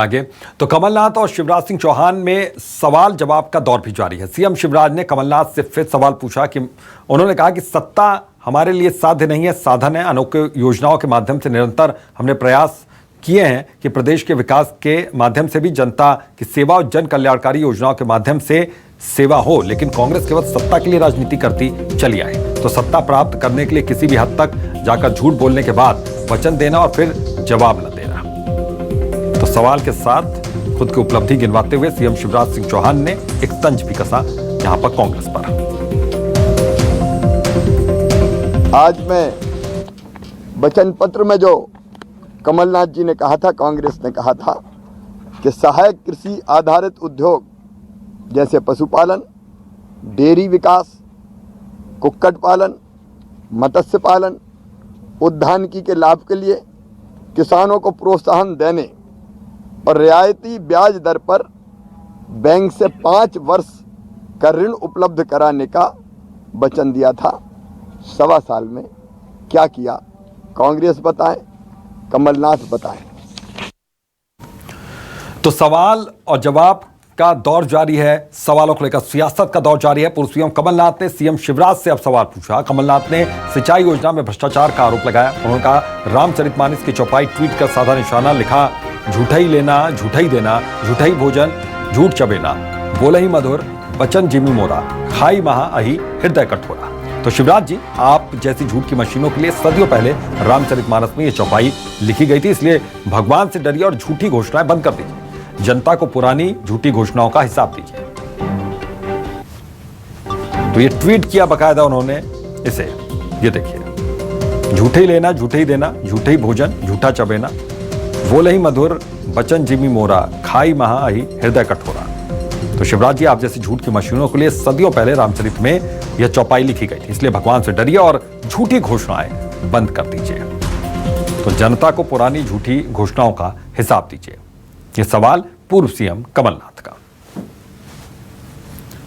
आगे तो कमलनाथ और शिवराज सिंह चौहान में सवाल जवाब का दौर भी जारी है। सीएम शिवराज ने कमलनाथ से फिर सवाल पूछा कि उन्होंने कहा कि सत्ता हमारे लिए साध्य नहीं है, साधन है। अनोखे योजनाओं के माध्यम से निरंतर हमने प्रयास किए हैं कि प्रदेश के विकास के माध्यम से भी जनता की सेवा और जन कल्याणकारी योजनाओं के माध्यम से सेवा हो, लेकिन कांग्रेस केवल सत्ता के लिए राजनीति करती चली आई। तो सत्ता प्राप्त करने के लिए किसी भी हद तक जाकर झूठ बोलने के बाद वचन देना और फिर जवाब न देना। तो सवाल के साथ खुद की उपलब्धि गिनवाते हुए सीएम शिवराज सिंह चौहान ने एक तंज भी कसा यहां पर कांग्रेस पर। आज मैं वचन पत्र में जो कमलनाथ जी ने कहा था, कांग्रेस ने कहा था कि सहायक कृषि आधारित उद्योग जैसे पशुपालन, डेयरी विकास, कुक्कुट पालन, मत्स्य पालन, उद्यानिकी के लाभ के लिए किसानों को प्रोत्साहन देने और रियायती ब्याज दर पर बैंक से 5 वर्ष का ऋण उपलब्ध कराने का वचन दिया था। 1.25 साल में क्या किया, कांग्रेस बताए, कमलनाथ बताए। तो सवाल और जवाब का दौर जारी है, सवालों को लेकर सियासत का दौर जारी है। पूर्व सीएम कमलनाथ ने सीएम शिवराज से अब सवाल पूछा। कमलनाथ ने सिंचाई योजना में भ्रष्टाचार का आरोप लगाया। उन्होंने कहा रामचरितमानस की चौपाई ट्वीट कर साधा निशाना लिखा, झूठा ही लेना, झूठा ही देना, झूठा ही भोजन, झूठ चबेना, बोले ही मधुर, बचन जिमी मोरा, खाई महा अही हृदय कठोरा। तो शिवराज जी, आप जैसी झूठ की मशीनों के लिए सदियों पहले रामचरितमानस में यह चौपाई लिखी गई थी, इसलिए भगवान से डरिए और झूठी घोषणाएं बंद कर दीजिए। जनता को पुरानी झूठी घोषणाओं का हिसाब दीजिए। तो ये ट्वीट किया बकायदा उन्होंने इसे, ये देखिए, झूठे ही लेना, झूठे ही देना, झूठे ही भोजन, झूठा चबेना, बोले ही मधुर, बचन जिमी मोरा, खाई महा अही हृदय कठोरा। तो शिवराज जी, आप जैसी झूठ की मशीनों के लिए सदियों पहले रामचरित में यह चौपाई लिखी गई थी, इसलिए भगवान से डरिए और झूठी घोषणाएं बंद कर दीजिए। तो जनता को पुरानी झूठी घोषणाओं का हिसाब दीजिए। ये सवाल पूर्व सीएम कमलनाथ का।